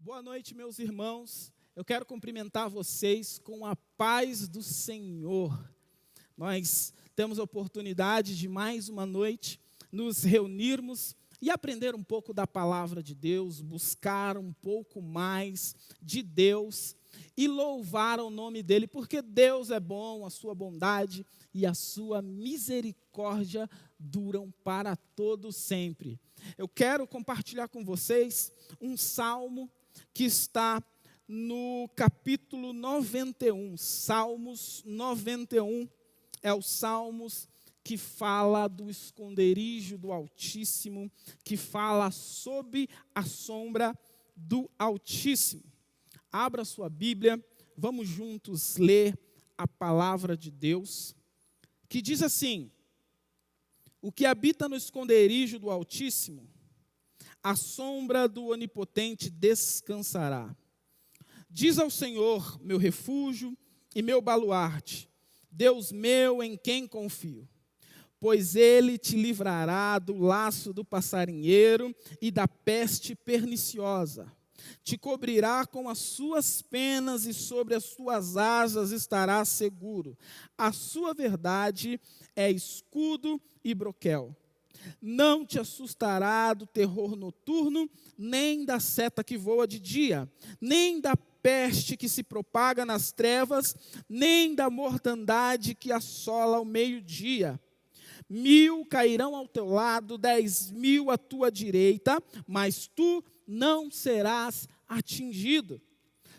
Boa noite, meus irmãos. Eu quero cumprimentar vocês com a paz do Senhor. Nós temos a oportunidade de mais uma noite nos reunirmos e aprender um pouco da palavra de Deus, buscar um pouco mais de Deus e louvar o nome dEle, porque Deus é bom, a sua bondade e a sua misericórdia duram para todo sempre. Eu quero compartilhar com vocês um salmo que está no capítulo 91, Salmos 91, é o Salmos que fala do esconderijo do Altíssimo, que fala sob a sombra do Altíssimo. Abra sua Bíblia, vamos juntos ler a palavra de Deus, que diz assim: o que habita no esconderijo do Altíssimo, à sombra do Onipotente descansará. Diz ao Senhor, meu refúgio e meu baluarte, Deus meu em quem confio. Pois Ele te livrará do laço do passarinheiro e da peste perniciosa. Te cobrirá com as suas penas e sobre as suas asas estarás seguro. A sua verdade é escudo e broquel. Não te assustará do terror noturno, nem da seta que voa de dia, nem da peste que se propaga nas trevas, nem da mortandade que assola ao meio-dia. 1000 cairão ao teu lado, 10.000 à tua direita, mas tu não serás atingido.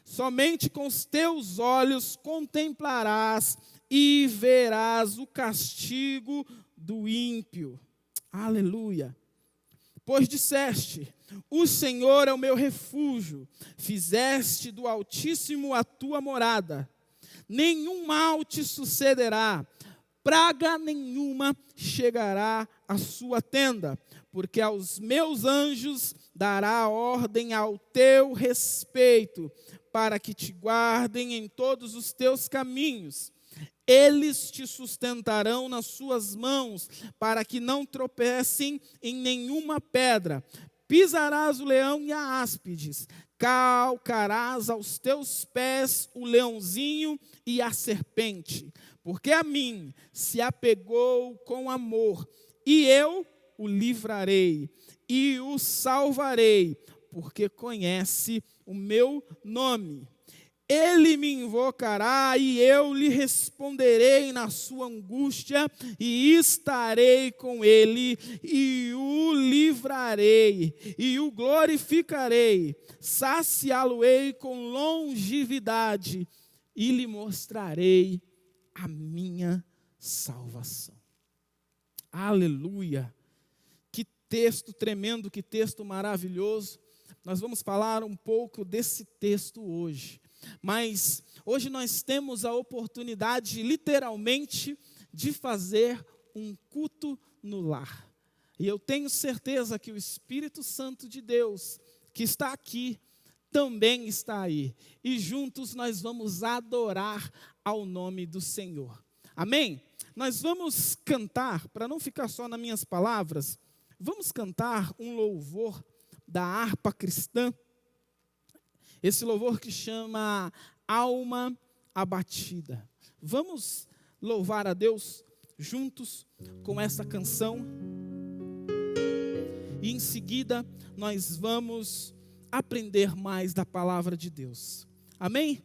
Somente com os teus olhos contemplarás e verás o castigo do ímpio. Aleluia. Pois disseste, o Senhor é o meu refúgio, fizeste do Altíssimo a tua morada. Nenhum mal te sucederá, praga nenhuma chegará à sua tenda, porque aos meus anjos dará ordem ao teu respeito, para que te guardem em todos os teus caminhos. Eles te sustentarão nas suas mãos, para que não tropecem em nenhuma pedra. Pisarás o leão e a áspides, calcarás aos teus pés o leãozinho e a serpente. Porque a mim se apegou com amor, e eu o livrarei, e o salvarei, porque conhece o meu nome. Ele me invocará e eu lhe responderei na sua angústia, e estarei com ele, e o livrarei, e o glorificarei, saciá-lo-ei com longevidade, e lhe mostrarei a minha salvação. Aleluia! Que texto tremendo, que texto maravilhoso. Nós vamos falar um pouco desse texto hoje. Mas hoje nós temos a oportunidade, literalmente, de fazer um culto no lar. E eu tenho certeza que o Espírito Santo de Deus, que está aqui, também está aí. E juntos nós vamos adorar ao nome do Senhor. Amém? Nós vamos cantar, para não ficar só nas minhas palavras, vamos cantar um louvor da harpa cristã. Esse louvor que chama Alma Abatida. Vamos louvar a Deus juntos com essa canção. E em seguida nós vamos aprender mais da palavra de Deus. Amém?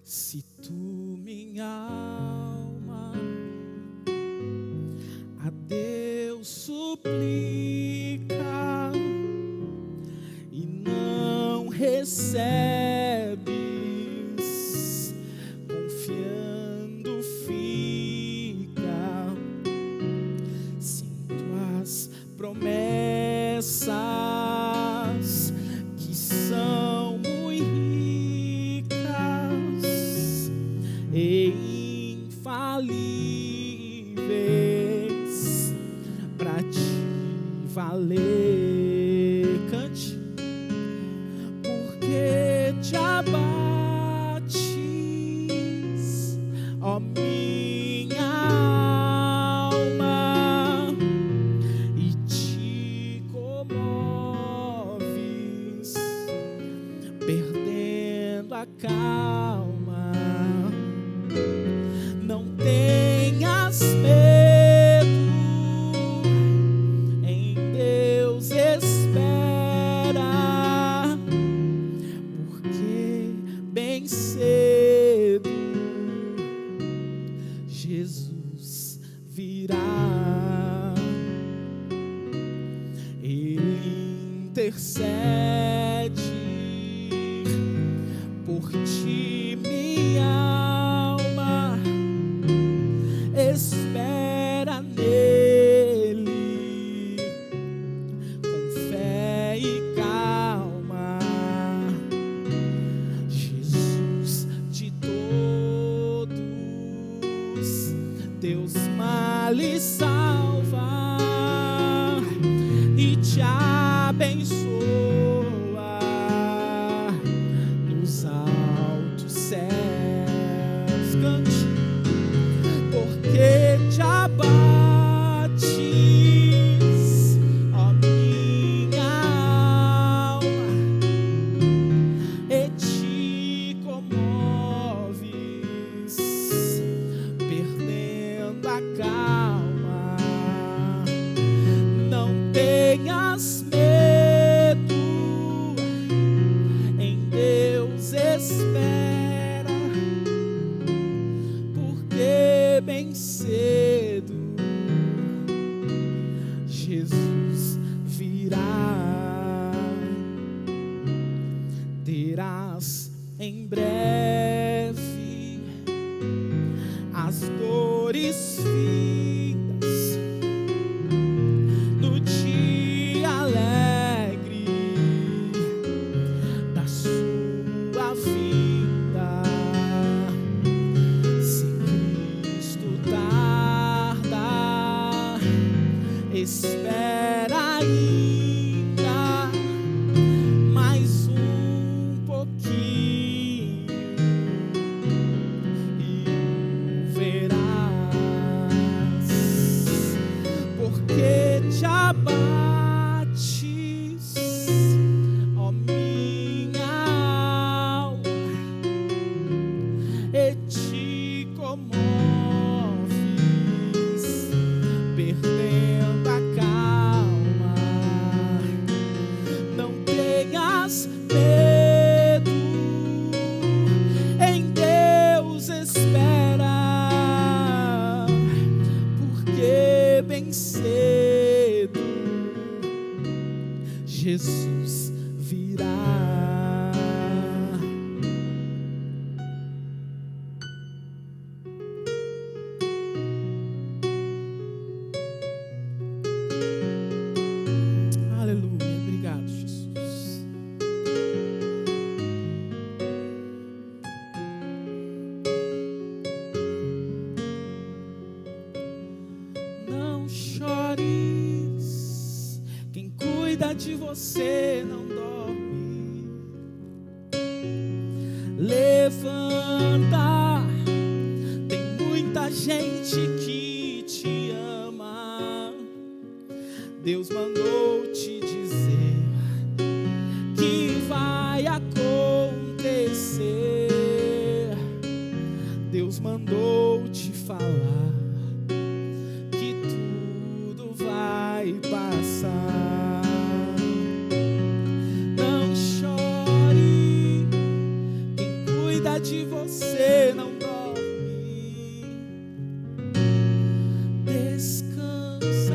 Se tu, minha alma, a Deus suplica e não recebes, confiando fica, sem tuas promessas que são muito ricas e infalíveis para te valer. Cante. Porque te abates ó minha alma, e te comoves, perdendo a calma. Não tenhas medo, em Deus espera, porque bem cedo Jesus virá. Ele intercede por ti, minha alma, espera nele com fé e calma. Jesus de todos teus males salva e te abençoa nos altos céus. Cante, porque te abates, ó minha alma, e te comoves, perdendo a calma. Não tenhas medo, em Deus espera, porque bem cedo Jesus virá. Terás em breve as dores findas no dia alegre da sua vinda. Se Cristo tarda, espera ainda mais um pouquinho e o verás, porque te abates, ó minha alma, e te comoves, perdendo a calma. Não tenhas medo, em Deus espera, porque bem cedo Jesus virá. Aleluia, obrigado, Jesus. Não chores, quem cuida de você não dorme. Levanta, tem muita gente que te ama. Deus mandou te dizer que vai acontecer. Deus mandou te falar que tudo vai passar. Não chore, quem cuida de você não dorme. Descansa,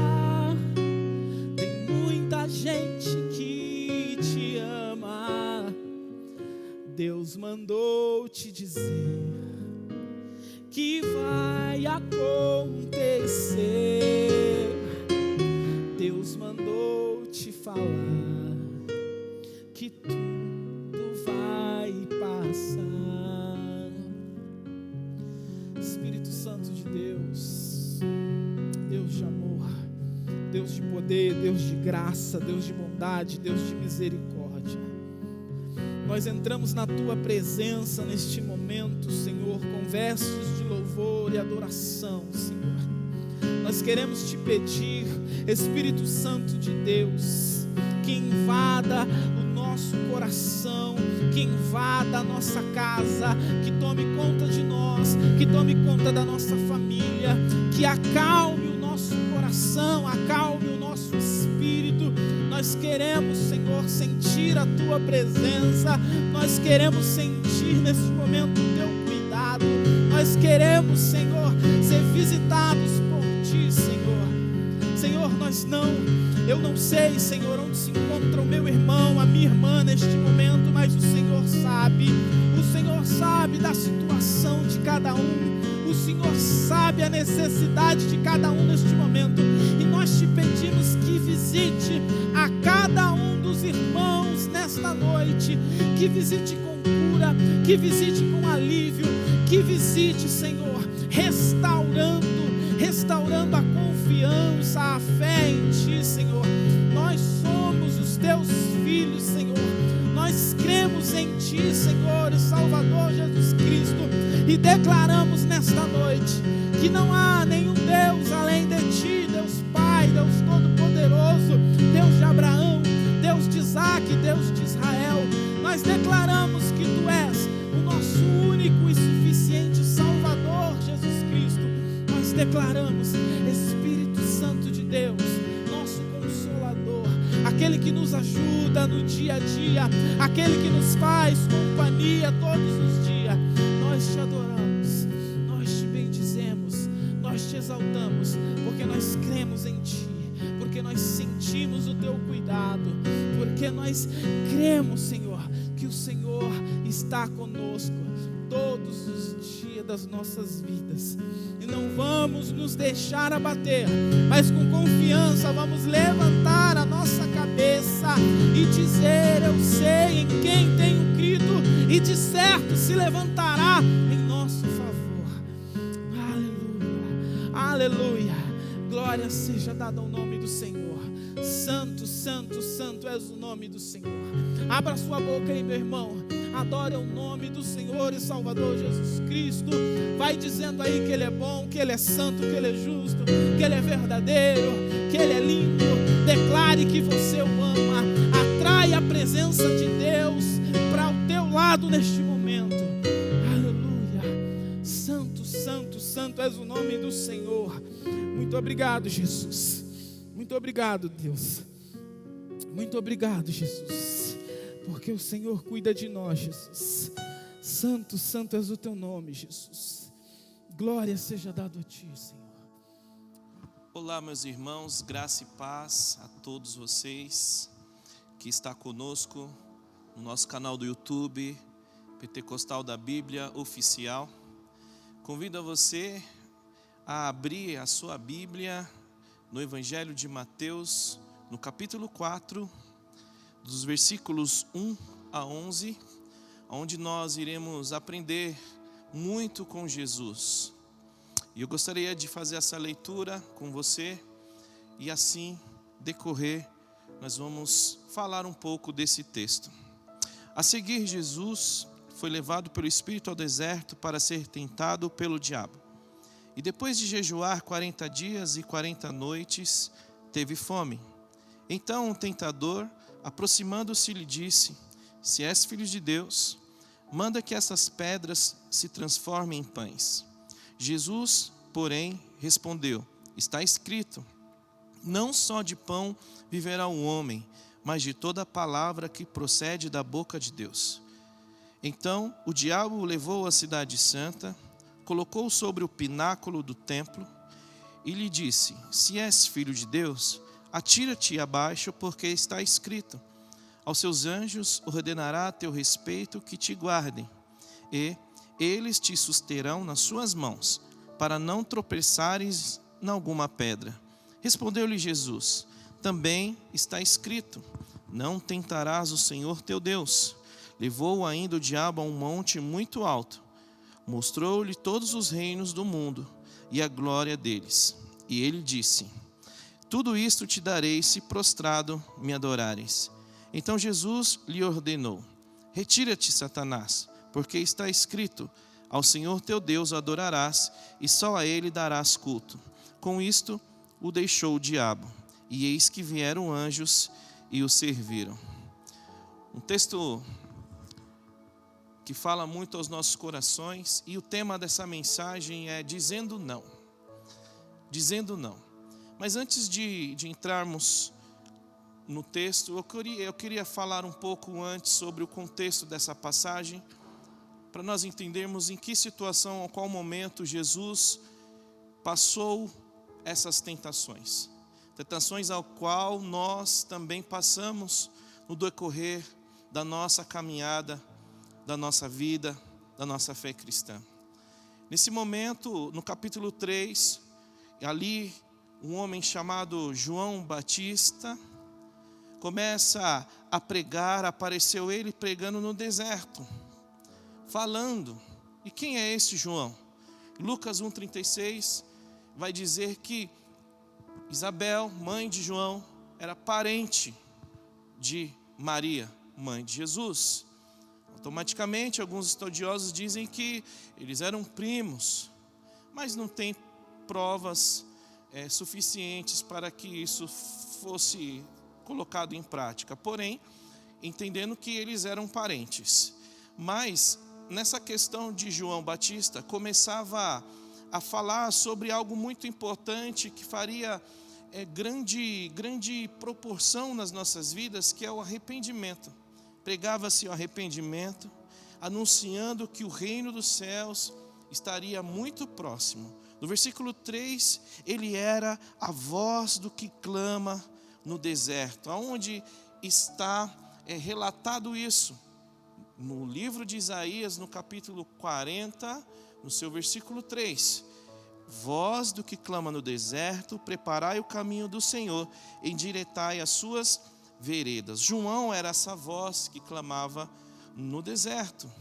tem muita gente que te ama. Deus mandou te dizer que vai acontecer. Deus mandou te falar que tudo vai passar. Espírito Santo de Deus, Deus de amor, Deus de poder, Deus de graça, Deus de bondade, Deus de misericórdia, nós entramos na Tua presença neste momento, Senhor, com versos de louvor louvor e adoração, Senhor. Nós queremos te pedir, Espírito Santo de Deus, que invada o nosso coração, que invada a nossa casa, que tome conta de nós, que tome conta da nossa família, que acalme o nosso coração, acalme o nosso espírito. Nós queremos, Senhor, sentir a Tua presença, nós queremos sentir nesse momento o Teu cuidado, nós queremos, Senhor, ser visitados por Ti, Senhor. Senhor, eu não sei, Senhor, onde se encontra o meu irmão, a minha irmã neste momento, mas o Senhor sabe da situação de cada um, o Senhor sabe a necessidade de cada um neste momento, e nós te pedimos que visite a cada um dos irmãos nesta noite, que visite com cura, que visite com alívio, que visite, Senhor, restaurando a confiança, a fé em Ti, Senhor. Nós somos os Teus filhos, Senhor. Nós cremos em Ti, Senhor e Salvador Jesus Cristo, e declaramos nesta noite que não há nenhum Deus além de Ti, Deus Pai, Deus Todo-Poderoso, Deus de Abraão, Deus de Isaac, Deus de Israel. Nós declaramos que Tu és o nosso único e suficiente Salvador Jesus Cristo. Nós declaramos, Espírito Santo de Deus, nosso Consolador, aquele que nos ajuda no dia a dia, aquele que nos faz companhia todos os dias. Nós Te adoramos, nós Te bendizemos, nós Te exaltamos, porque nós cremos em Ti, porque nós sentimos o Teu cuidado, porque nós cremos, Senhor, que o Senhor está conosco todos os dias das nossas vidas, e não vamos nos deixar abater, mas com confiança vamos levantar a nossa cabeça e dizer: eu sei em quem tenho crido, e de certo se levantará em nosso favor. Aleluia, aleluia, glória seja dada ao nome do Senhor. Santo, santo, santo és o nome do Senhor. Abra sua boca aí, meu irmão, adore o nome do Senhor e Salvador Jesus Cristo. Vai dizendo aí que Ele é bom, que Ele é santo, que Ele é justo, que Ele é verdadeiro, que Ele é lindo. Declare que você o ama. Atrai a presença de Deus para o teu lado neste momento. Aleluia. Santo, santo, santo és o nome do Senhor. Muito obrigado, Jesus. Muito obrigado, Deus. Muito obrigado, Jesus, porque o Senhor cuida de nós, Jesus. Santo, santo és o Teu nome, Jesus. Glória seja dado a Ti, Senhor. Olá, meus irmãos, graça e paz a todos vocês que está conosco no nosso canal do YouTube, Pentecostal da Bíblia Oficial. Convido a você a abrir a sua Bíblia no Evangelho de Mateus, no capítulo 4, dos versículos 1 a 11, onde nós iremos aprender muito com Jesus. E eu gostaria de fazer essa leitura com você, e assim decorrer, nós vamos falar um pouco desse texto. A seguir, Jesus foi levado pelo Espírito ao deserto para ser tentado pelo diabo. E depois de jejuar 40 dias e 40 noites, teve fome. Então o tentador, aproximando-se, lhe disse: se és filho de Deus, manda que essas pedras se transformem em pães. Jesus, porém, respondeu: está escrito, não só de pão viverá o homem, mas de toda palavra que procede da boca de Deus. Então o diabo o levou à cidade santa, colocou sobre o pináculo do templo e lhe disse: se és filho de Deus, atira-te abaixo, porque está escrito, aos seus anjos ordenará a teu respeito que te guardem, e eles te susterão nas suas mãos, para não tropeçares em alguma pedra. Respondeu-lhe Jesus: também está escrito, não tentarás o Senhor teu Deus. Levou ainda o diabo a um monte muito alto, mostrou-lhe todos os reinos do mundo e a glória deles. E ele disse: tudo isto te darei se prostrado me adorares. Então Jesus lhe ordenou: retira-te, Satanás, porque está escrito, Ao Senhor teu Deus adorarás, e só a Ele darás culto. Com isto o deixou o diabo, e eis que vieram anjos e o serviram. Um texto que fala muito aos nossos corações, e o tema dessa mensagem é dizendo não. Dizendo não. Mas antes de entrarmos no texto, eu queria falar um pouco antes sobre o contexto dessa passagem, para nós entendermos em que situação, em qual momento Jesus passou essas tentações. Tentações ao qual nós também passamos no decorrer da nossa caminhada, da nossa vida, da nossa fé cristã. Nesse momento, no capítulo 3, ali um homem chamado João Batista começa a pregar, apareceu ele pregando no deserto, falando. E quem é esse João? Lucas 1,36 vai dizer que Isabel, mãe de João, era parente de Maria, mãe de Jesus. Automaticamente, alguns estudiosos dizem que eles eram primos, mas não tem provas suficientes para que isso fosse colocado em prática. Porém, entendendo que eles eram parentes. Mas, nessa questão de João Batista, começava a falar sobre algo muito importante que faria grande proporção nas nossas vidas, que é o arrependimento. Pregava-se o arrependimento, anunciando que o reino dos céus estaria muito próximo. No versículo 3, ele era a voz do que clama no deserto. Aonde está relatado isso? No livro de Isaías, no capítulo 40, no seu versículo 3. Voz do que clama no deserto, preparai o caminho do Senhor, endireitai as suas veredas. João era essa voz que clamava no deserto.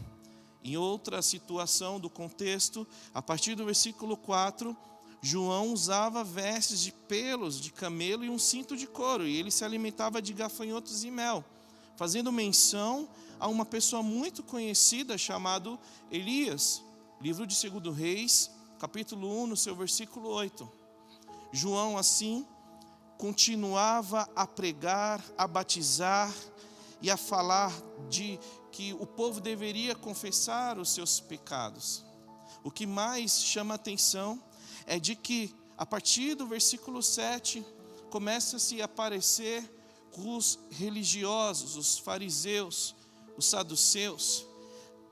Em outra situação do contexto, a partir do versículo 4, João usava vestes de pelos de camelo e um cinto de couro, e ele se alimentava de gafanhotos e mel, fazendo menção a uma pessoa muito conhecida chamado Elias. Livro de 2 Reis, capítulo 1, no seu versículo 8. João, assim, continuava a pregar, a batizar e a falar de que o povo deveria confessar os seus pecados. O que mais chama a atenção é de que, a partir do versículo 7, começa-se a aparecer os religiosos, os fariseus, os saduceus.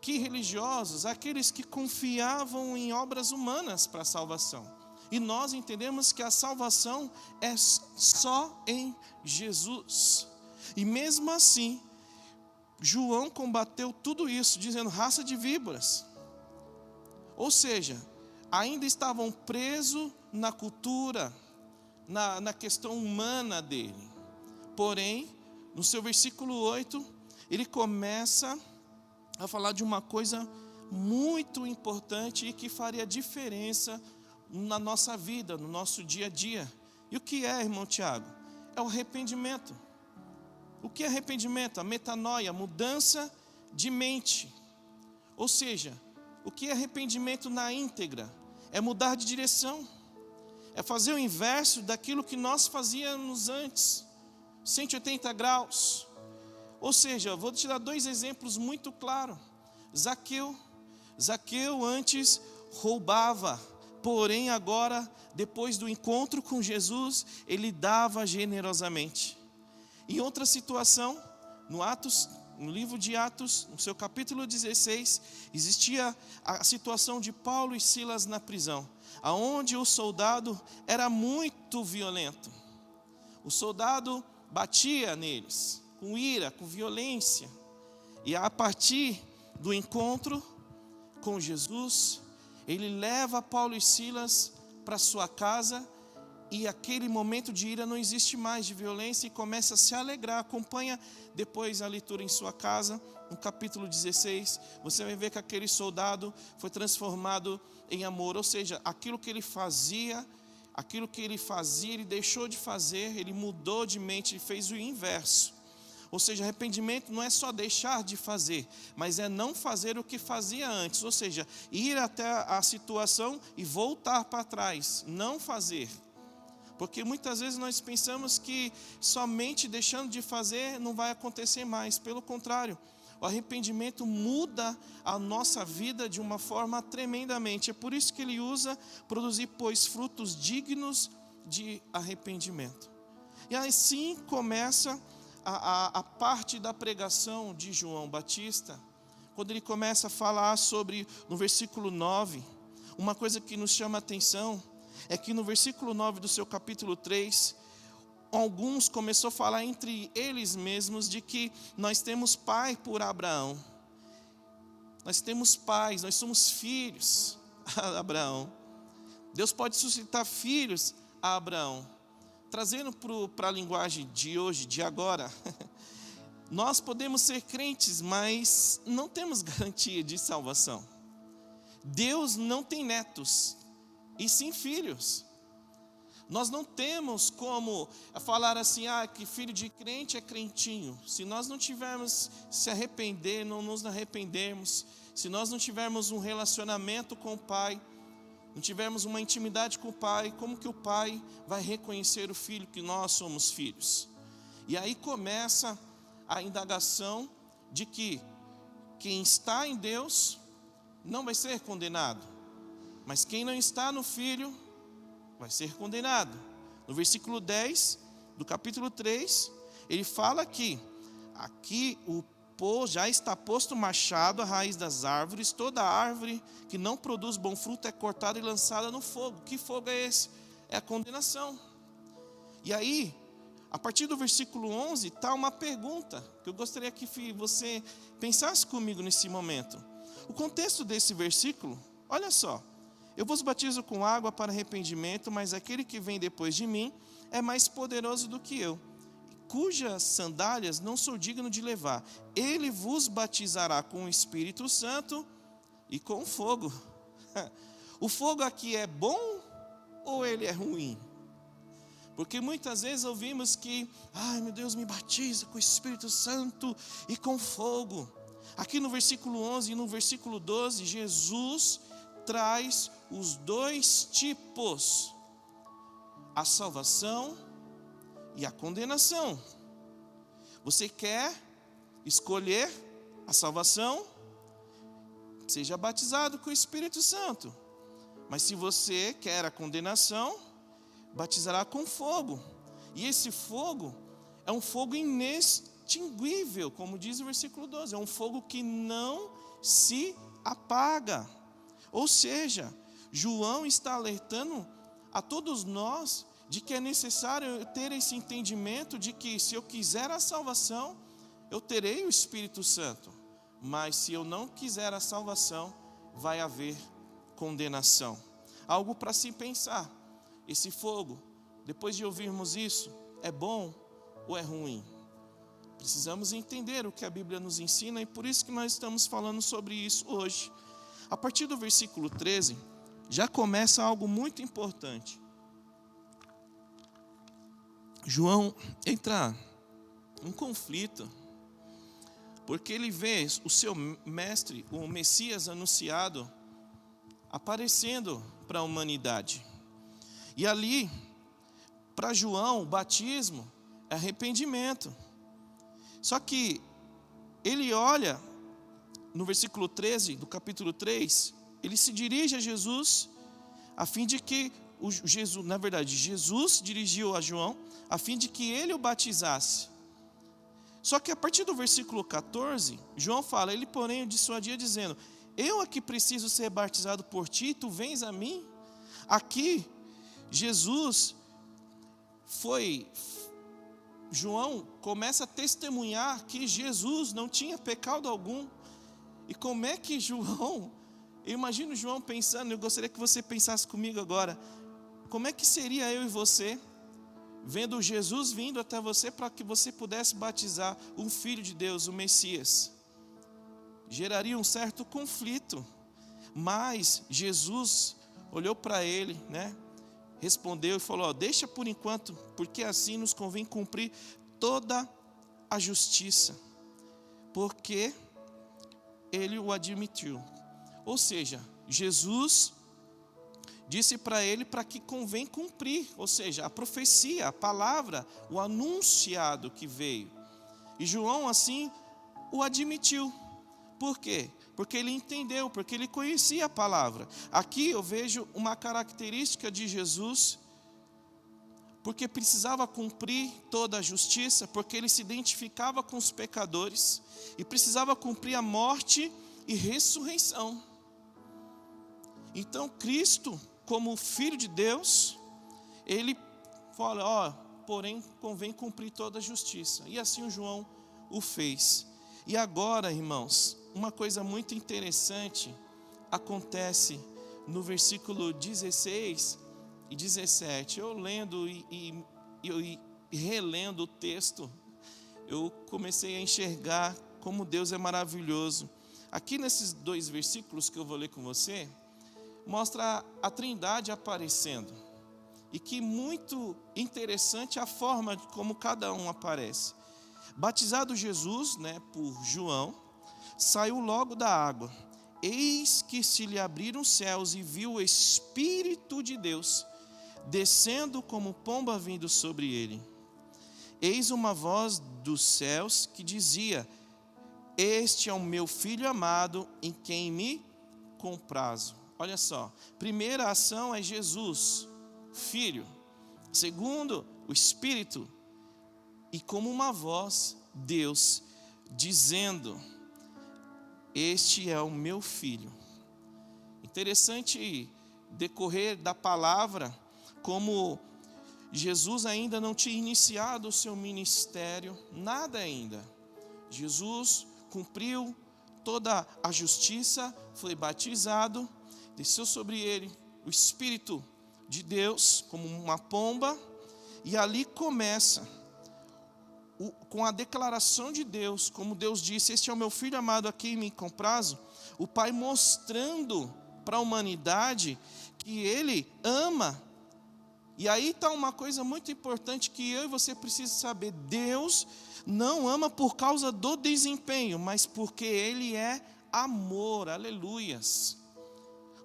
Que religiosos? Aqueles que confiavam em obras humanas para a salvação. E nós entendemos que a salvação é só em Jesus. E mesmo assim, João combateu tudo isso, dizendo raça de víboras. Ou seja, ainda estavam presos na cultura, na questão humana dele. Porém, no seu versículo 8, ele começa a falar de uma coisa muito importante e que faria diferença na nossa vida, no nosso dia a dia. E o que é, irmão Tiago? É o arrependimento. O que é arrependimento? A metanoia, a mudança de mente. Ou seja, o que é arrependimento na íntegra? É mudar de direção. É fazer o inverso daquilo que nós fazíamos antes. 180 graus. Ou seja, vou te dar 2 exemplos muito claros. Zaqueu antes roubava, porém agora, depois do encontro com Jesus, ele dava generosamente. Em outra situação, no livro de Atos, no seu capítulo 16, existia a situação de Paulo e Silas na prisão, aonde o soldado era muito violento. O soldado batia neles, com ira, com violência. E a partir do encontro com Jesus, ele leva Paulo e Silas para sua casa, e aquele momento de ira não existe mais, de violência, e começa a se alegrar. Acompanha depois a leitura em sua casa, no capítulo 16, você vai ver que aquele soldado foi transformado em amor. Ou seja, aquilo que ele fazia, ele deixou de fazer, ele mudou de mente, ele fez o inverso. Ou seja, arrependimento não é só deixar de fazer, mas é não fazer o que fazia antes. Ou seja, ir até a situação e voltar para trás, não fazer. Porque muitas vezes nós pensamos que somente deixando de fazer não vai acontecer mais. Pelo contrário, o arrependimento muda a nossa vida de uma forma tremendamente. É por isso que ele usa produzir, pois, frutos dignos de arrependimento. E assim começa a parte da pregação de João Batista, quando ele começa a falar sobre, no versículo 9, uma coisa que nos chama a atenção, é que no versículo 9 do seu capítulo 3, alguns começou a falar entre eles mesmos de que nós temos pai por Abraão. Nós temos pais, nós somos filhos a Abraão. Deus pode suscitar filhos a Abraão. Trazendo para a linguagem de hoje, de agora, nós podemos ser crentes, mas não temos garantia de salvação. Deus não tem netos, e sim filhos. Nós não temos como falar assim, que filho de crente é crentinho. Se nós não tivermos se arrepender, não nos arrependermos, se nós não tivermos um relacionamento com o Pai, não tivermos uma intimidade com o Pai, como que o Pai vai reconhecer o filho que nós somos filhos? E aí começa a indagação de que quem está em Deus não vai ser condenado, mas quem não está no Filho vai ser condenado. No versículo 10 do capítulo 3, ele fala que aqui já está posto o machado à raiz das árvores, toda árvore que não produz bom fruto é cortada e lançada no fogo. Que fogo é esse? É a condenação. E aí, a partir do versículo 11, está uma pergunta, que eu gostaria que você pensasse comigo nesse momento. O contexto desse versículo, olha só, eu vos batizo com água para arrependimento, mas aquele que vem depois de mim é mais poderoso do que eu, cujas sandálias não sou digno de levar. Ele vos batizará com o Espírito Santo e com fogo. O fogo aqui é bom ou ele é ruim? Porque muitas vezes ouvimos que, meu Deus, me batiza com o Espírito Santo e com fogo. Aqui no versículo 11 e no versículo 12, Jesus traz os dois tipos, a salvação e a condenação. Você quer escolher a salvação? Seja batizado com o Espírito Santo. Mas se você quer a condenação, batizará com fogo. E esse fogo é um fogo inextinguível, como diz o versículo 12. É um fogo que não se apaga. Ou seja, João está alertando a todos nós de que é necessário ter esse entendimento de que se eu quiser a salvação, eu terei o Espírito Santo. Mas se eu não quiser a salvação, vai haver condenação. Algo para se pensar. Esse fogo, depois de ouvirmos isso, é bom ou é ruim? Precisamos entender o que a Bíblia nos ensina e por isso que nós estamos falando sobre isso hoje. A partir do versículo 13, já começa algo muito importante. João entra em conflito, porque ele vê o seu mestre, o Messias anunciado, aparecendo para a humanidade. E ali, para João, o batismo é arrependimento. Só que ele olha, no versículo 13 do capítulo 3, ele se dirige a Jesus, a fim de que, Jesus dirigiu a João, a fim de que ele o batizasse. Só que a partir do versículo 14, João fala, ele porém o dissuadia dizendo, eu aqui preciso ser batizado por ti, tu vens a mim? Aqui, João começa a testemunhar que Jesus não tinha pecado algum. E como é que João, eu imagino João pensando, eu gostaria que você pensasse comigo agora, como é que seria eu e você, vendo Jesus vindo até você para que você pudesse batizar um filho de Deus, o Messias? Geraria um certo conflito, mas Jesus olhou para ele, respondeu e falou, deixa por enquanto, porque assim nos convém cumprir toda a justiça, porque ele o admitiu. Ou seja, Jesus disse para ele para que convém cumprir, ou seja, a profecia, a palavra, o anunciado que veio. E João assim o admitiu. Por quê? Porque ele entendeu, porque ele conhecia a palavra. Aqui eu vejo uma característica de Jesus, porque precisava cumprir toda a justiça, porque ele se identificava com os pecadores e precisava cumprir a morte e ressurreição. Então Cristo, como Filho de Deus, ele fala, porém convém cumprir toda a justiça. E assim o João o fez. E agora, irmãos, uma coisa muito interessante acontece no versículo 16 e 17. Eu lendo e relendo o texto, eu comecei a enxergar como Deus é maravilhoso. Aqui nesses 2 versículos que eu vou ler com você, mostra a Trindade aparecendo. E que muito interessante a forma como cada um aparece. Batizado Jesus, por João, saiu logo da água. Eis que se lhe abriram os céus e viu o Espírito de Deus descendo como pomba vindo sobre ele. Eis uma voz dos céus que dizia: este é o meu Filho amado, em quem me comprazo. Olha só, primeira ação é Jesus, Filho. Segundo, o Espírito. E como uma voz, Deus dizendo: este é o meu Filho. Interessante decorrer da palavra, como Jesus ainda não tinha iniciado o seu ministério, nada ainda. Jesus cumpriu toda a justiça, foi batizado, desceu sobre ele o Espírito de Deus como uma pomba, e ali começa com a declaração de Deus, como Deus disse: este é o meu Filho amado, a quem me comprazo. O Pai mostrando para a humanidade que Ele ama. E aí está uma coisa muito importante que eu e você precisamos saber: Deus não ama por causa do desempenho, mas porque Ele é amor. Aleluias.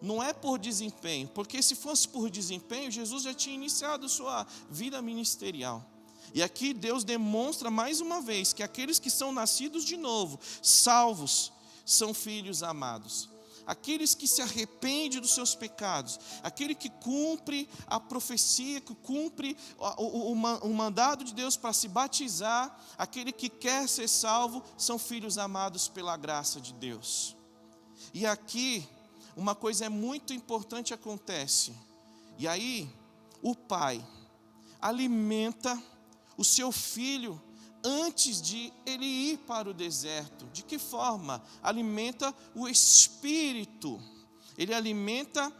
Não é por desempenho, porque se fosse por desempenho, Jesus já tinha iniciado sua vida ministerial. E aqui Deus demonstra mais uma vez que aqueles que são nascidos de novo, salvos, são filhos amados. Aqueles que se arrependem dos seus pecados, aquele que cumpre a profecia, que cumpre o mandado de Deus para se batizar, aquele que quer ser salvo, são filhos amados pela graça de Deus. E aqui uma coisa muito importante acontece. E aí o Pai alimenta o seu filho antes de ele ir para o deserto. De que forma? Alimenta o Espírito. Ele alimenta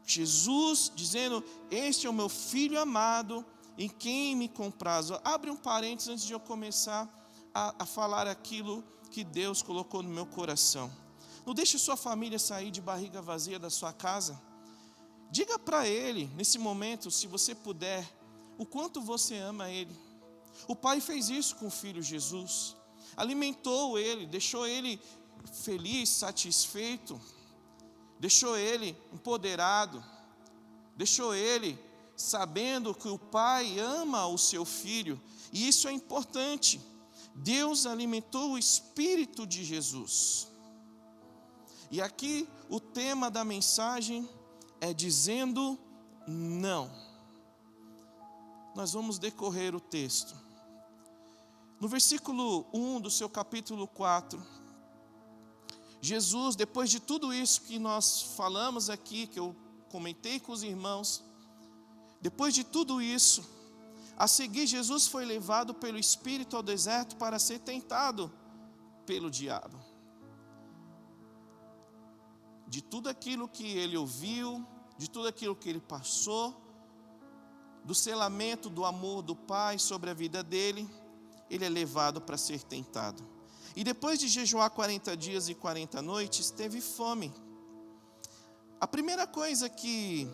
Jesus, dizendo: este é o meu Filho amado, em quem me comprazo. Abre um parênteses antes de eu começar a falar aquilo que Deus colocou no meu coração. Não deixe sua família sair de barriga vazia da sua casa. Diga para ele, nesse momento, se você puder, o quanto você ama ele. O Pai fez isso com o Filho Jesus, alimentou ele, deixou ele feliz, satisfeito, deixou ele empoderado, deixou ele sabendo que o Pai ama o seu Filho, e isso é importante. Deus alimentou o Espírito de Jesus. E aqui o tema da mensagem é dizendo não. Nós vamos decorrer o texto. No versículo 1 do seu capítulo 4, Jesus, depois de tudo isso que nós falamos aqui, que eu comentei com os irmãos, depois de tudo isso, a seguir Jesus foi levado pelo Espírito ao deserto para ser tentado pelo diabo. De tudo aquilo que ele ouviu, de tudo aquilo que ele passou, do selamento do amor do Pai sobre a vida dele, ele é levado para ser tentado. E depois de jejuar 40 dias e 40 noites, teve fome. A primeira coisa que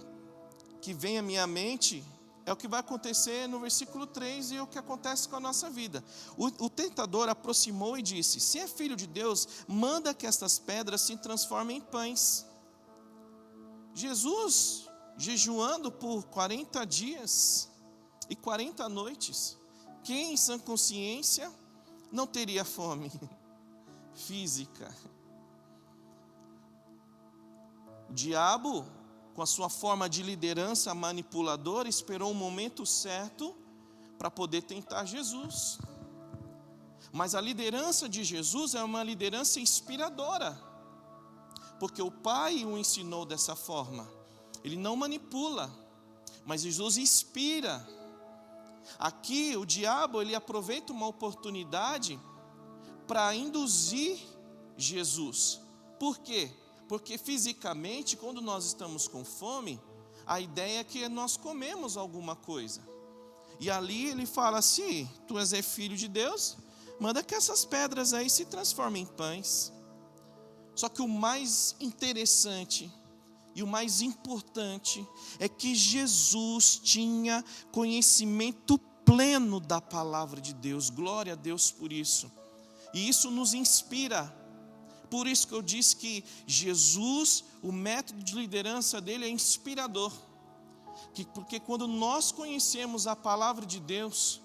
vem à minha mente é o que vai acontecer no versículo 3 e é o que acontece com a nossa vida. O tentador aproximou e disse: se é filho de Deus, manda que estas pedras se transformem em pães. Jesus, jejuando por 40 dias e 40 noites, quem em sã consciência não teria fome física? O diabo, com a sua forma de liderança manipuladora, esperou o momento certo para poder tentar Jesus. Mas a liderança de Jesus é uma liderança inspiradora, porque o Pai o ensinou dessa forma. Ele não manipula, mas Jesus inspira. Aqui o diabo, ele aproveita uma oportunidade para induzir Jesus. Por quê? Porque fisicamente, quando nós estamos com fome, a ideia é que nós comemos alguma coisa. E ali ele fala assim: tu és filho de Deus, manda que essas pedras aí se transformem em pães. Só que o mais interessante e o mais importante é que Jesus tinha conhecimento pleno da palavra de Deus. Glória a Deus por isso. E isso nos inspira. Por isso que eu disse que Jesus, o método de liderança dele é inspirador. Porque quando nós conhecemos a palavra de Deus,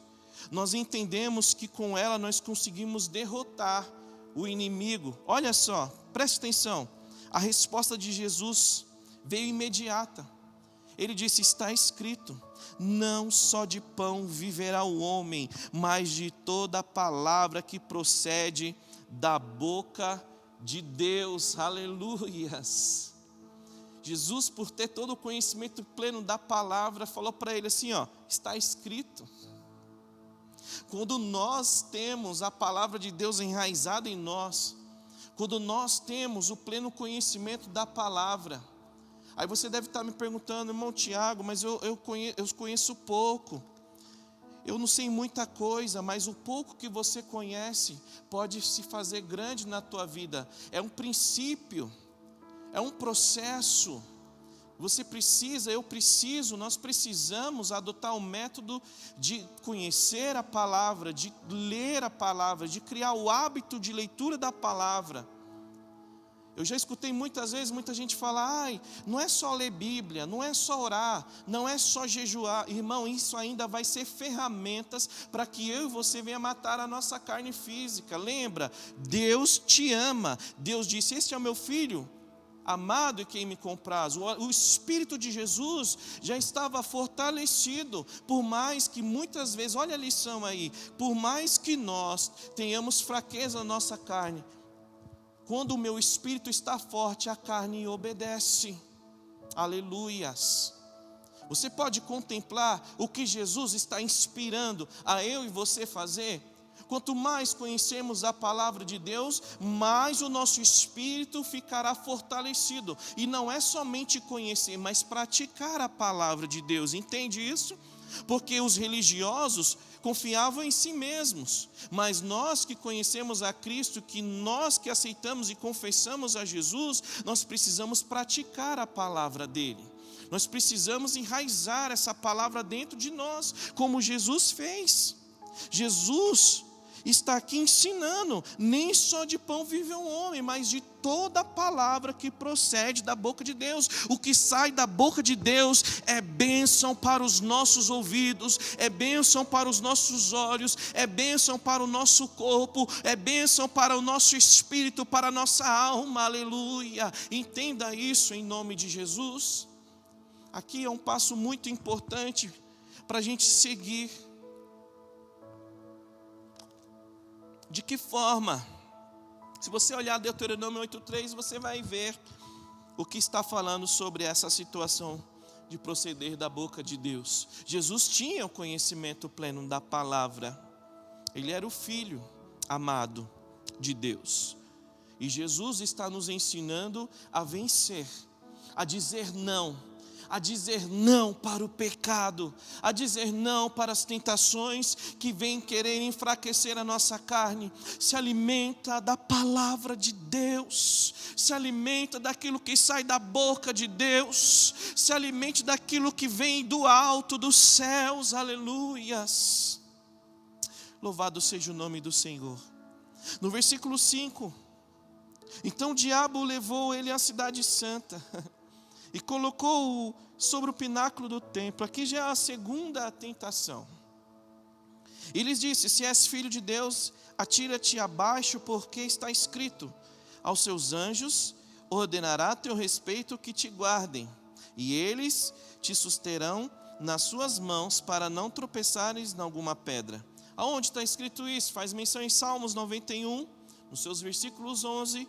nós entendemos que com ela nós conseguimos derrotar o inimigo. Olha só, preste atenção. A resposta de Jesus veio imediata. Ele disse: está escrito, não só de pão viverá o homem, mas de toda a palavra que procede da boca de Deus. Aleluias. Jesus, por ter todo o conhecimento pleno da palavra, falou para ele assim, está escrito. Quando nós temos a palavra de Deus enraizada em nós, quando nós temos o pleno conhecimento da palavra, aí você deve estar me perguntando: irmão Tiago, mas eu conheço pouco, eu não sei muita coisa, mas o pouco que você conhece pode se fazer grande na tua vida. É um princípio, é um processo. Você precisa, eu preciso, nós precisamos adotar o método de conhecer a palavra, de ler a palavra, de criar o hábito de leitura da palavra. Eu já escutei muitas vezes muita gente falar: não é só ler Bíblia, não é só orar, não é só jejuar. Irmão, isso ainda vai ser ferramentas para que eu e você venha matar a nossa carne física. Lembra, Deus te ama. Deus disse: este é o meu filho amado e quem me compraz. O Espírito de Jesus já estava fortalecido, por mais que muitas vezes, olha a lição aí, por mais que nós tenhamos fraqueza na nossa carne, quando o meu espírito está forte, a carne obedece. Aleluias. Você pode contemplar o que Jesus está inspirando a eu e você fazer? Quanto mais conhecemos a palavra de Deus, mais o nosso espírito ficará fortalecido. E não é somente conhecer, mas praticar a palavra de Deus. Entende isso? Porque os religiosos confiavam em si mesmos, mas nós que conhecemos a Cristo, que nós que aceitamos e confessamos a Jesus, nós precisamos praticar a palavra dele. Nós precisamos enraizar essa palavra dentro de nós, como Jesus fez. Jesus está aqui ensinando: nem só de pão vive um homem, mas de toda a palavra que procede da boca de Deus. O que sai da boca de Deus é bênção para os nossos ouvidos, é bênção para os nossos olhos, é bênção para o nosso corpo, é bênção para o nosso espírito, para a nossa alma. Aleluia. Entenda isso em nome de Jesus. Aqui é um passo muito importante para a gente seguir. De que forma? Se você olhar Deuteronômio 8:3, você vai ver o que está falando sobre essa situação de proceder da boca de Deus. Jesus tinha o conhecimento pleno da palavra. Ele era o Filho amado de Deus. E Jesus está nos ensinando a vencer, a dizer não, a dizer não para o pecado, a dizer não para as tentações que vêm querer enfraquecer a nossa carne. Se alimenta da palavra de Deus, se alimenta daquilo que sai da boca de Deus, se alimente daquilo que vem do alto dos céus, aleluias. Louvado seja o nome do Senhor. No versículo 5, então o diabo levou ele à cidade santa e colocou-o sobre o pináculo do templo. Aqui já é a segunda tentação. E lhes disse: se és filho de Deus, atira-te abaixo, porque está escrito: aos seus anjos ordenará a teu respeito que te guardem, e eles te susterão nas suas mãos, para não tropeçares em alguma pedra. Aonde está escrito isso? Faz menção em Salmos 91, nos seus versículos 11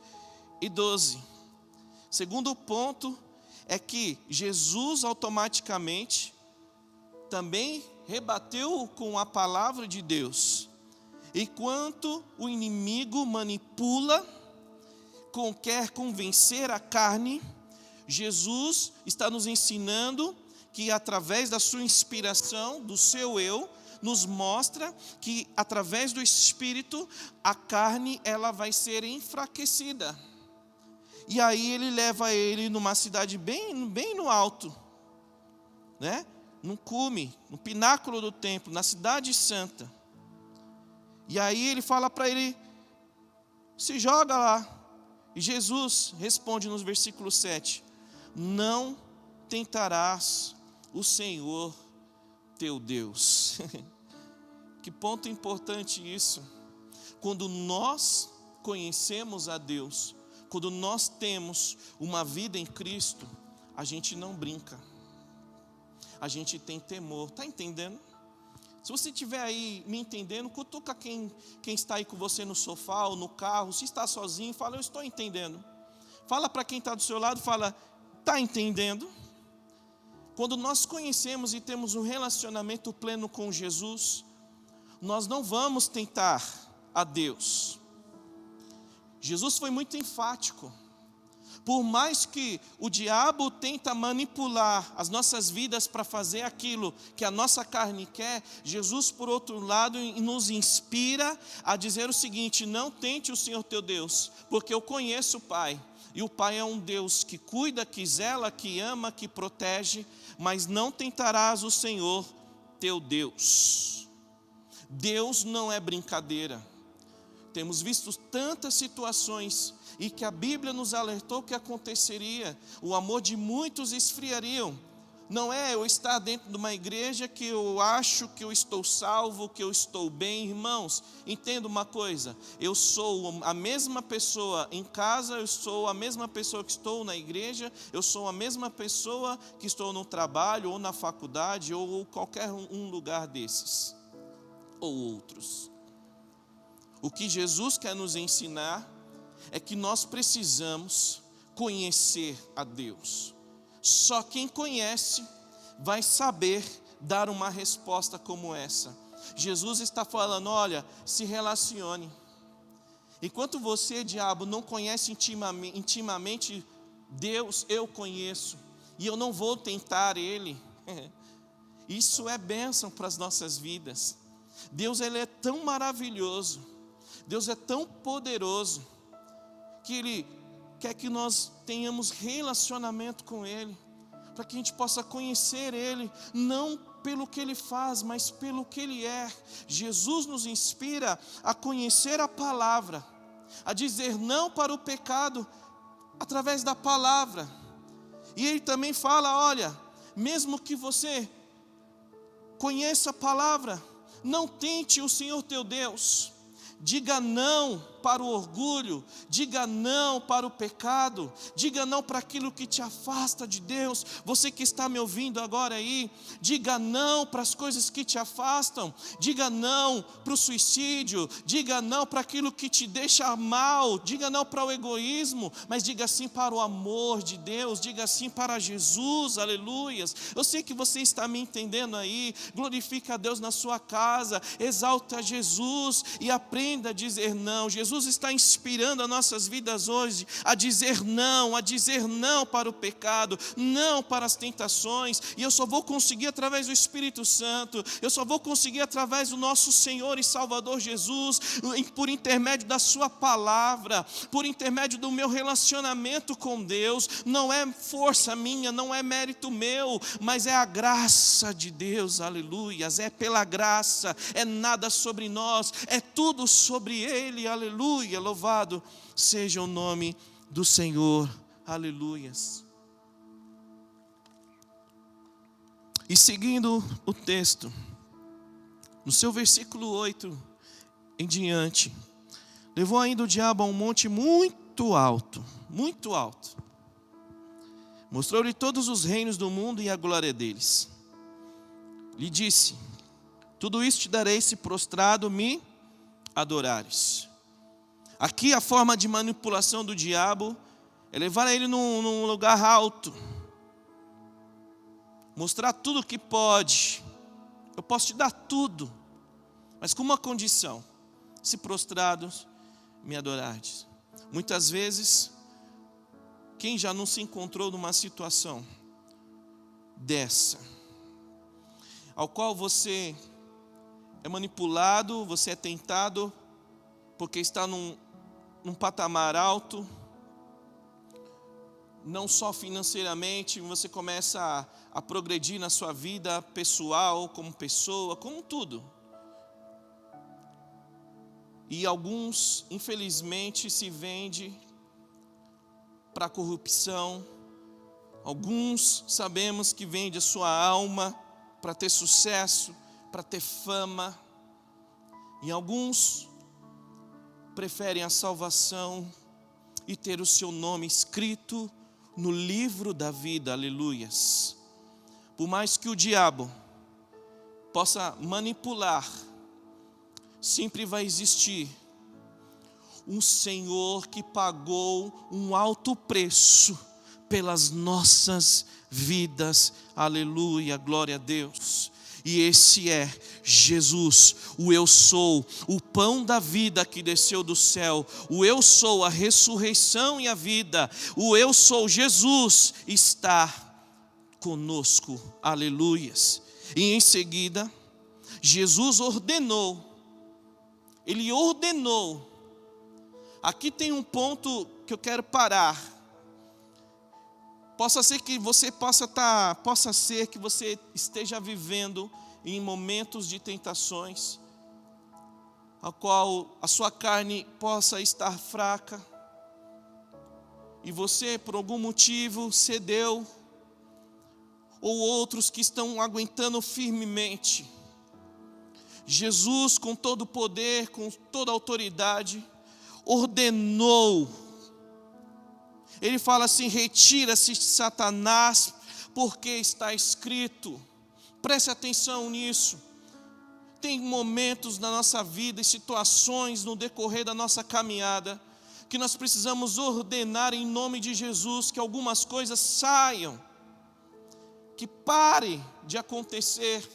e 12. Segundo ponto é que Jesus automaticamente também rebateu com a palavra de Deus. Enquanto o inimigo manipula, quer convencer a carne, Jesus está nos ensinando que através da sua inspiração, do seu eu, nos mostra que através do Espírito a carne ela vai ser enfraquecida. E aí ele leva ele numa cidade bem no alto, né? No cume, no pináculo do templo, na cidade santa. E aí ele fala para ele: se joga lá. E Jesus responde nos versículos 7: não tentarás o Senhor teu Deus. Que ponto importante isso. Quando nós conhecemos a Deus, quando nós temos uma vida em Cristo, a gente não brinca, a gente tem temor. Está entendendo? Se você estiver aí me entendendo, cutuca quem está aí com você no sofá ou no carro. Se está sozinho, fala: eu estou entendendo. Fala para quem está do seu lado, fala: está entendendo? Quando nós conhecemos e temos um relacionamento pleno com Jesus, nós não vamos tentar a Deus. Jesus foi muito enfático. Por mais que o diabo tenta manipular as nossas vidas para fazer aquilo que a nossa carne quer, Jesus, por outro lado, nos inspira a dizer o seguinte: não tente o Senhor teu Deus, porque eu conheço o Pai. E o Pai é um Deus que cuida, que zela, que ama, que protege, mas não tentarás o Senhor teu Deus. Deus não é brincadeira. Temos visto tantas situações e que a Bíblia nos alertou que aconteceria. O amor de muitos esfriariam. Não é eu estar dentro de uma igreja que eu acho que eu estou salvo, que eu estou bem. Irmãos, entenda uma coisa: eu sou a mesma pessoa em casa, eu sou a mesma pessoa que estou na igreja, eu sou a mesma pessoa que estou no trabalho, ou na faculdade, ou qualquer um lugar desses, ou outros. O que Jesus quer nos ensinar é que nós precisamos conhecer a Deus. Só quem conhece vai saber dar uma resposta como essa. Jesus está falando: olha, se relacione. Enquanto você, diabo, não conhece intimamente Deus, eu conheço. E eu não vou tentar Ele. Isso é bênção para as nossas vidas. Deus, Ele é tão maravilhoso. Deus é tão poderoso que Ele quer que nós tenhamos relacionamento com Ele, para que a gente possa conhecer Ele, não pelo que Ele faz, mas pelo que Ele é. Jesus nos inspira a conhecer a palavra, a dizer não para o pecado, através da palavra. E Ele também fala: olha, mesmo que você conheça a palavra, não tente o Senhor teu Deus. Diga não para o orgulho, diga não para o pecado, diga não para aquilo que te afasta de Deus. Você que está me ouvindo agora aí, diga não para as coisas que te afastam, diga não para o suicídio, diga não para aquilo que te deixa mal, diga não para o egoísmo, mas diga sim para o amor de Deus, diga sim para Jesus, aleluias. Eu sei que você está me entendendo aí. Glorifica a Deus na sua casa, exalta Jesus e aprenda a dizer não. Jesus Jesus está inspirando as nossas vidas hoje a dizer não para o pecado, não para as tentações. E eu só vou conseguir através do Espírito Santo, eu só vou conseguir através do nosso Senhor e Salvador Jesus, por intermédio da sua palavra, por intermédio do meu relacionamento com Deus. Não é força minha, não é mérito meu, mas é a graça de Deus, aleluias. É pela graça, é nada sobre nós, é tudo sobre Ele, aleluia. Louvado seja o nome do Senhor, aleluias. E seguindo o texto, no seu versículo 8 em diante, levou ainda o diabo a um monte muito alto, mostrou-lhe todos os reinos do mundo e a glória deles. Lhe disse: tudo isso te darei se prostrado me adorares. Aqui a forma de manipulação do diabo é levar ele num lugar alto, mostrar tudo o que pode. Eu posso te dar tudo, mas com uma condição: se prostrados me adorares. Muitas vezes, quem já não se encontrou numa situação dessa, ao qual você é manipulado, você é tentado, porque está num patamar alto, não só financeiramente, você começa a progredir na sua vida pessoal, como pessoa, como tudo. E alguns, infelizmente, se vendem para a corrupção. Alguns sabemos que vendem a sua alma para ter sucesso, para ter fama. E alguns preferem a salvação e ter o seu nome escrito no livro da vida, aleluias. Por mais que o diabo possa manipular, sempre vai existir um Senhor que pagou um alto preço pelas nossas vidas, aleluia, glória a Deus. E esse é Jesus, o eu sou, o pão da vida que desceu do céu, o eu sou, a ressurreição e a vida, o eu sou, Jesus está conosco, aleluias. E em seguida, Jesus ordenou, Ele ordenou. Aqui tem um ponto que eu quero parar. Possa ser que você esteja vivendo em momentos de tentações, a qual a sua carne possa estar fraca, e você por algum motivo cedeu, ou outros que estão aguentando firmemente. Jesus, com todo o poder, com toda a autoridade, ordenou. Ele fala assim: retira-se, Satanás, porque está escrito. Preste atenção nisso. Tem momentos na nossa vida e situações no decorrer da nossa caminhada que nós precisamos ordenar em nome de Jesus que algumas coisas saiam, que pare de acontecer,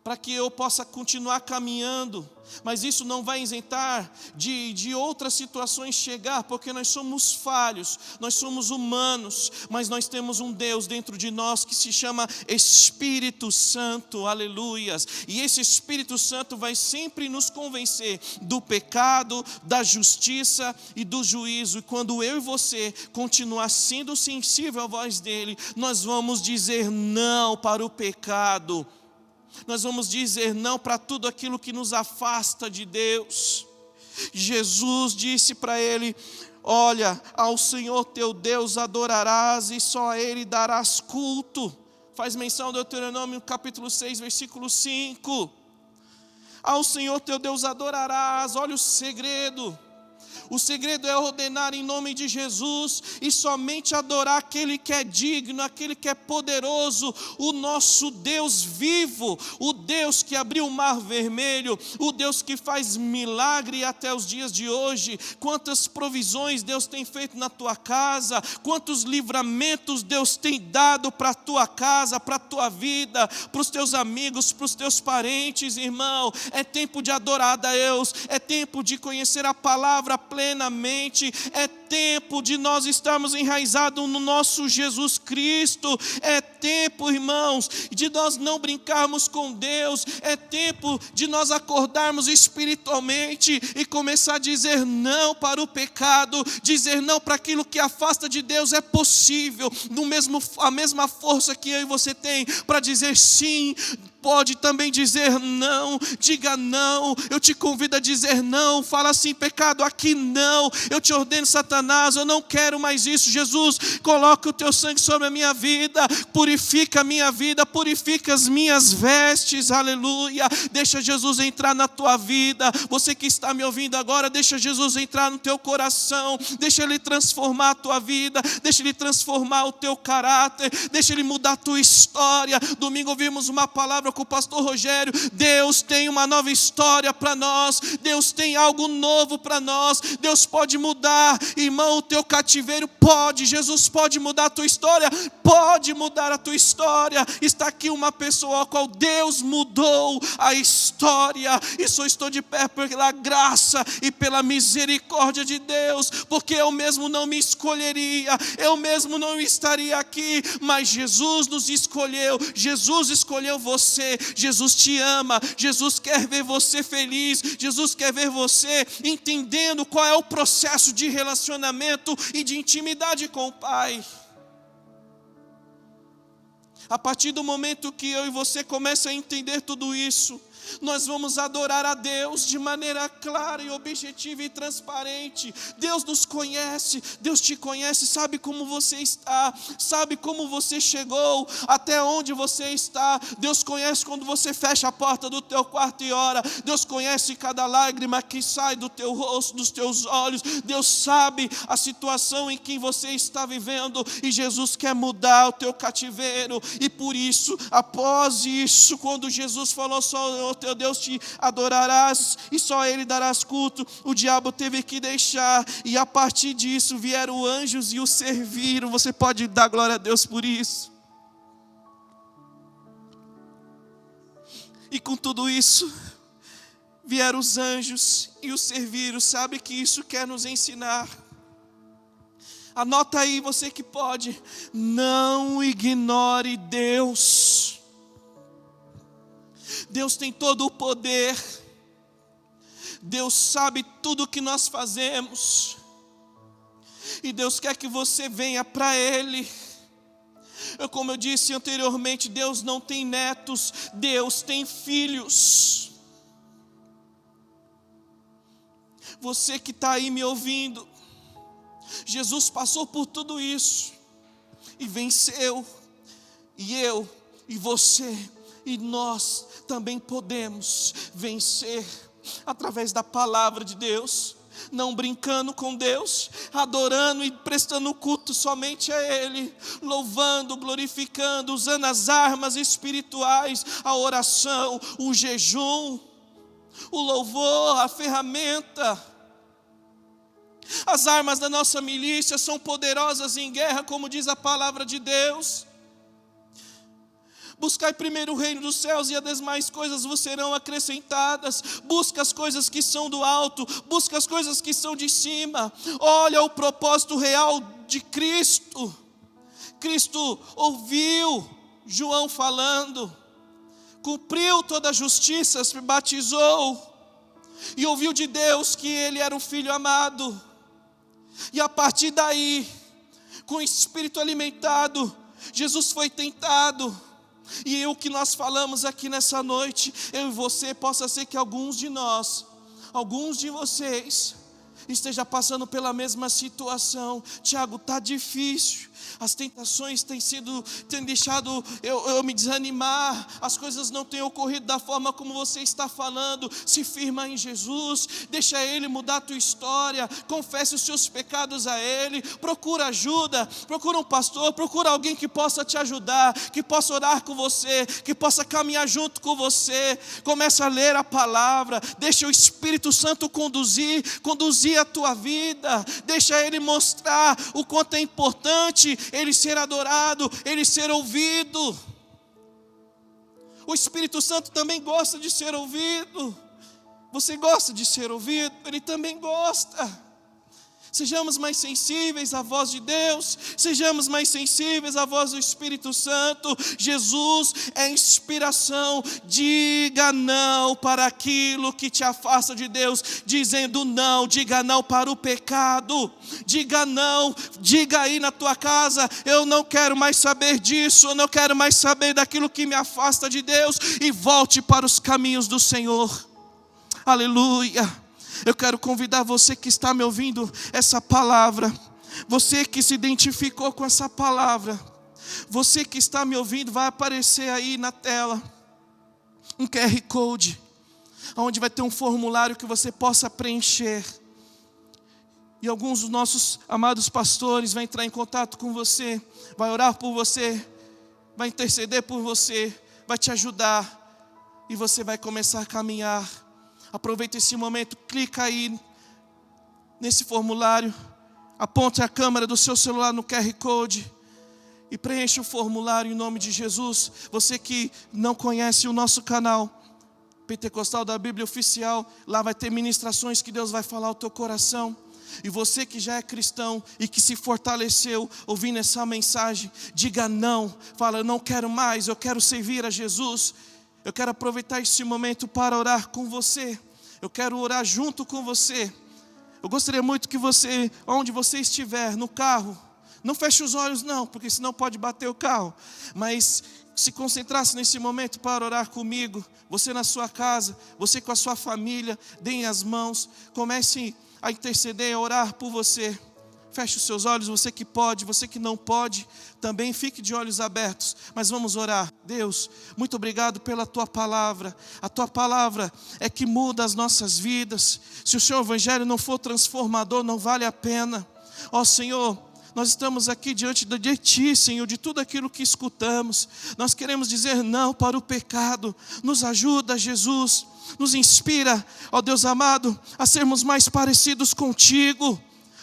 para que eu possa continuar caminhando. Mas isso não vai isentar de outras situações chegar, porque nós somos falhos, nós somos humanos, mas nós temos um Deus dentro de nós que se chama Espírito Santo, aleluias. E esse Espírito Santo vai sempre nos convencer do pecado, da justiça e do juízo. E quando eu e você continuar sendo sensível à voz dele, nós vamos dizer não para o pecado. Nós vamos dizer não para tudo aquilo que nos afasta de Deus. Jesus disse para ele: olha, ao Senhor teu Deus adorarás e só a Ele darás culto. Faz menção ao Deuteronômio capítulo 6, versículo 5. Ao Senhor teu Deus adorarás. Olha o segredo. O segredo é ordenar em nome de Jesus e somente adorar aquele que é digno, aquele que é poderoso, o nosso Deus vivo, o Deus que abriu o mar vermelho, o Deus que faz milagre até os dias de hoje. Quantas provisões Deus tem feito na tua casa, quantos livramentos Deus tem dado para a tua casa, para a tua vida, para os teus amigos, para os teus parentes, irmão. É tempo de adorar a Deus, é tempo de conhecer a palavra plenamente, é tempo de nós estarmos enraizados no nosso Jesus Cristo, é tempo, irmãos, de nós não brincarmos com Deus, é tempo de nós acordarmos espiritualmente e começar a dizer não para o pecado, dizer não para aquilo que afasta de Deus. É possível, a mesma força que eu e você tem para dizer sim, pode também dizer não. Diga não, eu te convido a dizer não. Fala assim: pecado, aqui não, eu te ordeno, Satanás, eu não quero mais isso. Jesus, coloca o teu sangue sobre a minha vida, purifica a minha vida, purifica as minhas vestes, aleluia. Deixa Jesus entrar na tua vida. Você que está me ouvindo agora, deixa Jesus entrar no teu coração, deixa Ele transformar a tua vida, deixa Ele transformar o teu caráter, deixa Ele mudar a tua história. Domingo ouvimos uma palavra com o pastor Rogério. Deus tem uma nova história para nós, Deus tem algo novo para nós. Deus pode mudar, irmão, o teu cativeiro, pode. Jesus pode mudar a tua história, pode mudar a tua história. Está aqui uma pessoa ao qual Deus mudou a história, e só estou de pé pela graça e pela misericórdia de Deus, porque eu mesmo não me escolheria, eu mesmo não estaria aqui, mas Jesus nos escolheu, Jesus escolheu você. Jesus te ama, Jesus quer ver você feliz, Jesus quer ver você entendendo qual é o processo de relacionamento e de intimidade com o Pai. A partir do momento que eu e você começam a entender tudo isso, nós vamos adorar a Deus de maneira clara e objetiva e transparente. Deus nos conhece, Deus te conhece, sabe como você está, sabe como você chegou, até onde você está. Deus conhece quando você fecha a porta do teu quarto e ora. Deus conhece cada lágrima que sai do teu rosto, dos teus olhos. Deus sabe a situação em que você está vivendo, e Jesus quer mudar o teu cativeiro. E por isso, após isso, quando Jesus falou: só o teu Deus te adorarás e só Ele darás culto, o diabo teve que deixar, e a partir disso vieram anjos e o serviram. Você pode dar glória a Deus por isso? E com tudo isso, vieram os anjos e o serviram. Sabe que isso quer nos ensinar? Anota aí, você que pode: não ignore Deus. Deus tem todo o poder, Deus sabe tudo o que nós fazemos, e Deus quer que você venha para Ele. Como eu disse anteriormente, Deus não tem netos, Deus tem filhos. Você que está aí me ouvindo, Jesus passou por tudo isso e venceu, e eu e você e nós também podemos vencer através da palavra de Deus, não brincando com Deus, adorando e prestando culto somente a Ele, louvando, glorificando, usando as armas espirituais, a oração, o jejum, o louvor, a ferramenta. As armas da nossa milícia são poderosas em guerra, como diz a palavra de Deus. Buscai primeiro o reino dos céus, e as demais coisas vos serão acrescentadas. Busca as coisas que são do alto, busca as coisas que são de cima. Olha o propósito real de Cristo. Cristo ouviu João falando, cumpriu toda a justiça, se batizou, e ouviu de Deus que Ele era o Filho amado. E a partir daí, com o espírito alimentado, Jesus foi tentado. E o que nós falamos aqui nessa noite, eu e você, possa ser que alguns de nós, alguns de vocês, esteja passando pela mesma situação. Tiago, está difícil, As tentações têm deixado eu me desanimar. As coisas não têm ocorrido da forma como você está falando. Se firma em Jesus, deixa Ele mudar a tua história. Confesse os seus pecados a Ele. Procura ajuda, procura um pastor, procura alguém que possa te ajudar, que possa orar com você, que possa caminhar junto com você. Comece a ler a palavra. Deixa o Espírito Santo conduzir a tua vida. Deixa Ele mostrar o quanto é importante Ele ser adorado, Ele ser ouvido. O Espírito Santo também gosta de ser ouvido. Você gosta de ser ouvido? Ele também gosta. Sejamos mais sensíveis à voz de Deus, sejamos mais sensíveis à voz do Espírito Santo. Jesus é inspiração. Diga não para aquilo que te afasta de Deus, dizendo não. Diga não para o pecado, diga não. Diga aí na tua casa: eu não quero mais saber disso, eu não quero mais saber daquilo que me afasta de Deus, e volte para os caminhos do Senhor. Aleluia. Eu quero convidar você que está me ouvindo essa palavra, você que se identificou com essa palavra, você que está me ouvindo, vai aparecer aí na tela um QR Code, onde vai ter um formulário que você possa preencher. E alguns dos nossos amados pastores vão entrar em contato com você, vai orar por você, vai interceder por você, vai te ajudar, e você vai começar a caminhar. Aproveita esse momento, clica aí nesse formulário, aponte a câmera do seu celular no QR Code e preencha o formulário em nome de Jesus. Você que não conhece o nosso canal Pentecostal da Bíblia Oficial, lá vai ter ministrações que Deus vai falar ao teu coração. E você que já é cristão e que se fortaleceu ouvindo essa mensagem, diga não, fala: eu não quero mais, eu quero servir a Jesus. Eu quero aproveitar esse momento para orar com você. Eu quero orar junto com você. Eu gostaria muito que você, onde você estiver, no carro, não feche os olhos não, porque senão pode bater o carro. Mas se concentrasse nesse momento para orar comigo. Você na sua casa, você com a sua família, deem as mãos. Comece a interceder, a orar por você. Feche os seus olhos, você que pode, você que não pode, também fique de olhos abertos. Mas vamos orar. Deus, muito obrigado pela Tua palavra. A Tua palavra é que muda as nossas vidas. Se o Seu Evangelho não for transformador, não vale a pena. Ó Senhor, nós estamos aqui diante de Ti, Senhor, de tudo aquilo que escutamos. Nós queremos dizer não para o pecado. Nos ajuda, Jesus. Nos inspira, ó Deus amado, a sermos mais parecidos contigo.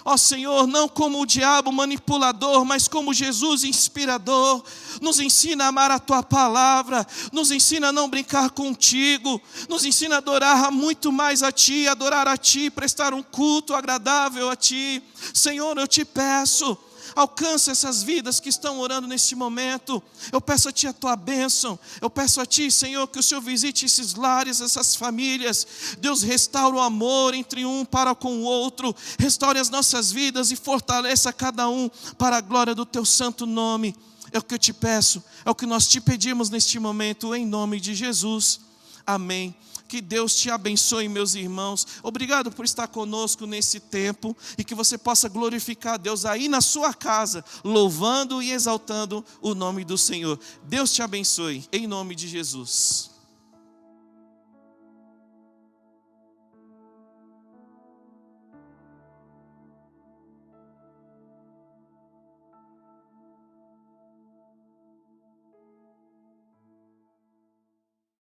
Ó Senhor, não como o diabo manipulador, mas como Jesus inspirador. Nos ensina a amar a Tua palavra, nos ensina a não brincar contigo, nos ensina a adorar muito mais a Ti, adorar a Ti, prestar um culto agradável a Ti. Senhor, eu Te peço, alcança essas vidas que estão orando neste momento. Eu peço a Ti a Tua bênção. Eu peço a Ti, Senhor, que o Senhor visite esses lares, essas famílias. Deus, restaura o amor entre um para com o outro. Restaure as nossas vidas e fortaleça cada um para a glória do Teu santo nome. É o que eu Te peço, é o que nós Te pedimos neste momento, em nome de Jesus. Amém. Que Deus te abençoe, meus irmãos. Obrigado por estar conosco nesse tempo e que você possa glorificar a Deus aí na sua casa, louvando e exaltando o nome do Senhor. Deus te abençoe, em nome de Jesus.